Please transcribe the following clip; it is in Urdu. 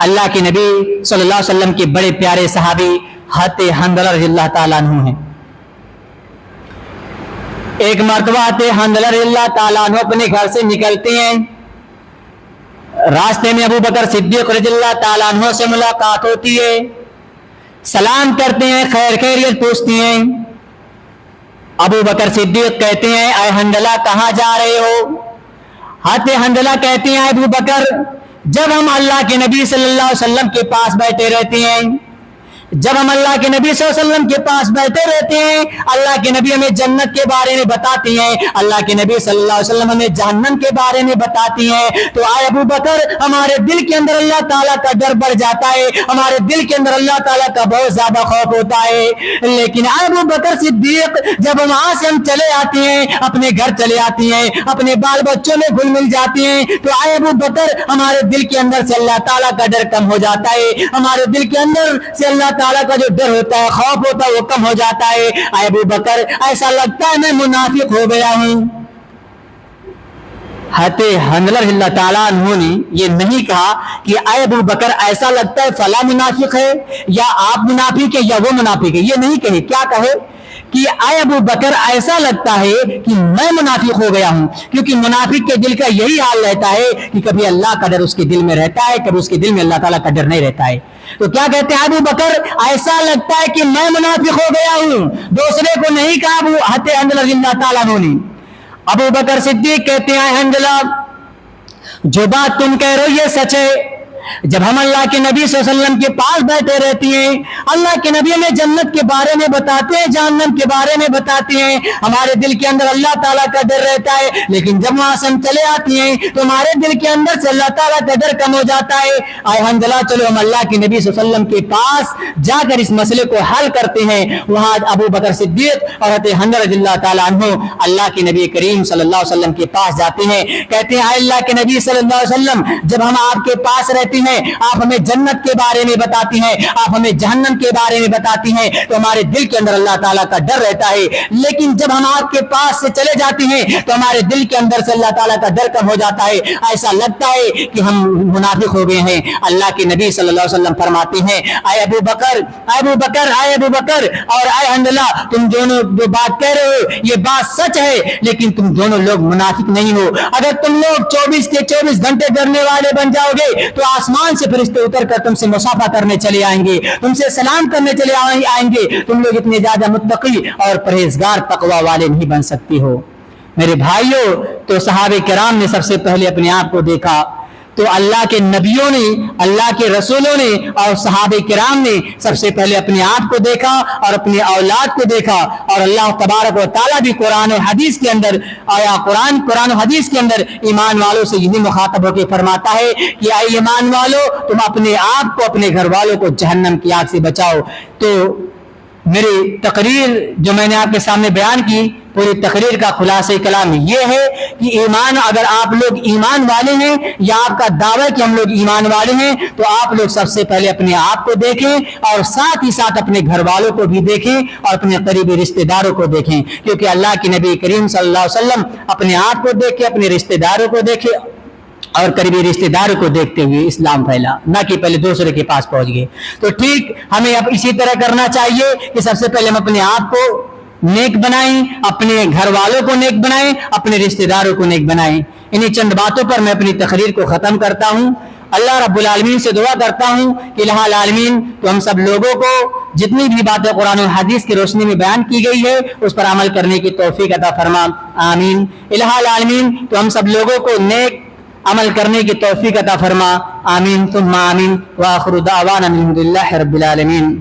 اللہ کے نبی صلی اللہ علیہ وسلم کے بڑے پیارے صحابی حضرت حنظلہ رضی اللہ تعالیٰ عنہ ہیں. ایک مرتبہ حضرت حنظلہ رضی اللہ تعالیٰ عنہ اپنے گھر سے نکلتے ہیں. راستے میں ابو بکر صدیق رضی اللہ تعالیٰ عنہ سے ملاقات ہوتی ہے. سلام کرتے ہیں, خیر خیریت پوچھتے ہیں. ابو بکر صدیق کہتے ہیں اے حنظلہ کہاں جا رہے ہو؟ حضرت حنظلہ کہتے ہیں ابو بکر جب ہم اللہ کے نبی صلی اللہ علیہ وسلم کے پاس بیٹھے رہتے ہیں, جب ہم اللہ کے نبی صلی اللہ علیہ وسلم کے پاس بیٹھے رہتے ہیں, اللہ کے نبی ہمیں جنت کے بارے میں بتاتے ہیں, اللہ کے نبی صلی اللہ علیہ وسلم ہمیں جہنم کے بارے میں بتاتے ہیں, تو آئے ابو بکر ہمارے دل کے اندر اللہ تعالیٰ کا ڈر بڑھ جاتا ہے, ہمارے دل کے اندر اللہ تعالیٰ کا بہت زیادہ خوف ہوتا ہے. لیکن آئے ابو بکر صدیق جب وہاں سے ہم چلے آتے ہیں, اپنے گھر چلے آتے ہیں, اپنے بال بچوں میں گھل مل جاتے ہیں, تو آئے ابو بکر ہمارے دل کے اندر سے اللہ تعالیٰ کا ڈر کم ہو جاتا ہے, ہمارے دل کے اندر سے اللہ تعالیٰ کا جو ڈر ہوتا ہے, خوف ہوتا ہے, وہ کم ہو جاتا ہے. اے ابو بکر ایسا لگتا ہے میں منافق ہو گیا ہوں. حضرت حنظلہ رضی اللہ تعالیٰ عنہ نے یہ نہیں کہا کہ اے ابو بکر ایسا لگتا ہے فلاں منافق ہے, یا آپ منافق ہے, یا وہ منافق ہے. یہ نہیں کہے, کیا کہے کہ اے ابو بکر ایسا لگتا ہے کہ میں منافق ہو گیا ہوں. کیونکہ منافق کے دل کا یہی حال رہتا ہے کہ کبھی اللہ کا ڈر اس کے دل میں رہتا ہے, کبھی اس کے دل میں اللہ تعالیٰ کا ڈر نہیں رہتا ہے. تو کیا کہتے ہیں ابو بکر ایسا لگتا ہے کہ میں منافق ہو گیا ہوں. دوسرے کو نہیں کہا ابو حضرت حنظلہ رضی اللہ تعالیٰ عنہ نے. ابو بکر صدیق کہتے ہیں حنظلہ جو بات تم کہہ رہے ہو یہ سچ ہے. جب ہم اللہ کے نبی صلی اللہ علیہ وسلم کے پاس بیٹھے رہتے ہیں, اللہ کے نبی ہمیں جنت کے بارے میں بتاتے ہیں, جہنم کے بارے میں بتاتے ہیں, ہمارے دل کے اندر اللہ تعالیٰ کا ڈر رہتا ہے. لیکن جب وہاں سے ہم چلے آتے ہیں تو ہمارے دل کے اندر سے اللہ تعالیٰ کا ڈر کم ہو جاتا ہے. اے حنظلہ چلو ہم اللہ کے نبی صلی اللہ علیہ وسلم کے پاس جا کر اس مسئلے کو حل کرتے ہیں. وہاں ابو بکر صدیق اور حضرت حنظلہ رضی اللہ تعالیٰ عنہ اللہ کے نبی کریم صلی اللہ علیہ وسلم کے پاس جاتے ہیں. کہتے ہیں اے اللہ کے نبی صلی اللہ علیہ وسلم جب ہم آپ کے پاس رہتے ہیں, آپ ہمیں جنت کے بارے میں بتاتی ہیں, آپ ہمیں جہنم کے بارے میں بتاتی ہیں, تو ہمارے دل کے اندر اللہ تعالیٰ کا ڈر رہتا ہے. لیکن جب ہم آپ کے پاس سے چلے جاتے ہیں تو ہمارے دل کے اندر سے اللہ تعالیٰ کا ڈر کم ہو جاتا ہے. ایسا لگتا ہے کہ ہم منافق ہو گئے ہیں. اللہ کے نبی صلی اللہ علیہ وسلم فرماتے ہیں اے ابو بکر, اے ابو بکر, اے ابو بکر اور اے حنظلہ تم دونوں جو بات کہہ رہے ہو یہ بات سچ ہے, لیکن تم دونوں لوگ منافق نہیں ہو. اگر تم لوگ 24 کے 24 گھنٹے ڈرنے والے بن جاؤ گے تو آسمان سے فرشتے اتر کر تم سے مصافحہ کرنے چلے آئیں گے, تم سے سلام کرنے چلے آئیں گے. تم لوگ اتنے زیادہ متقی اور پرہیزگار تقوی والے نہیں بن سکتی ہو. میرے بھائیوں, تو صحابہ کرام نے سب سے پہلے اپنے آپ کو دیکھا, تو اللہ کے نبیوں نے, اللہ کے رسولوں نے اور صحابہ کرام نے سب سے پہلے اپنے آپ کو دیکھا اور اپنے اولاد کو دیکھا. اور اللہ تبارک و تعالیٰ بھی قرآن و حدیث کے اندر آیا, قرآن و حدیث کے اندر ایمان والوں سے یہی مخاطب ہو کے فرماتا ہے کہ اے ایمان والو تم اپنے آپ کو, اپنے گھر والوں کو جہنم کی آگ سے بچاؤ. تو میری تقریر جو میں نے آپ کے سامنے بیان کی, پوری تقریر کا خلاصہ کلام یہ ہے کہ ایمان, اگر آپ لوگ ایمان والے ہیں یا آپ کا دعویٰ کہ ہم لوگ ایمان والے ہیں, تو آپ لوگ سب سے پہلے اپنے آپ کو دیکھیں اور ساتھ ہی ساتھ اپنے گھر والوں کو بھی دیکھیں اور اپنے قریبی رشتہ داروں کو دیکھیں. کیونکہ اللہ کے نبی کریم صلی اللہ علیہ وسلم اپنے آپ کو دیکھے, اپنے رشتہ داروں کو دیکھے اور قریبی رشتہ داروں کو دیکھتے ہوئے اسلام پھیلا, نہ کہ پہلے دوسرے کے پاس پہنچ گئے. تو ٹھیک ہمیں اب اسی طرح کرنا چاہیے کہ سب سے پہلے ہم اپنے آپ کو نیک بنائیں, اپنے گھر والوں کو نیک بنائیں, اپنے رشتہ داروں کو نیک بنائیں. انہیں چند باتوں پر میں اپنی تقریر کو ختم کرتا ہوں. اللہ رب العالمین سے دعا کرتا ہوں کہ الہ العالمین تو ہم سب لوگوں کو جتنی بھی باتیں قرآن و حدیث کی روشنی میں بیان کی گئی ہے اس پر عمل کرنے کی توفیق عطا فرما, آمین. الہ العالمین تو ہم سب لوگوں کو نیک عمل کرنے کی توفیق عطا فرما, آمین ثم آمین. وآخر دعوانا الحمد للہ رب العالمین.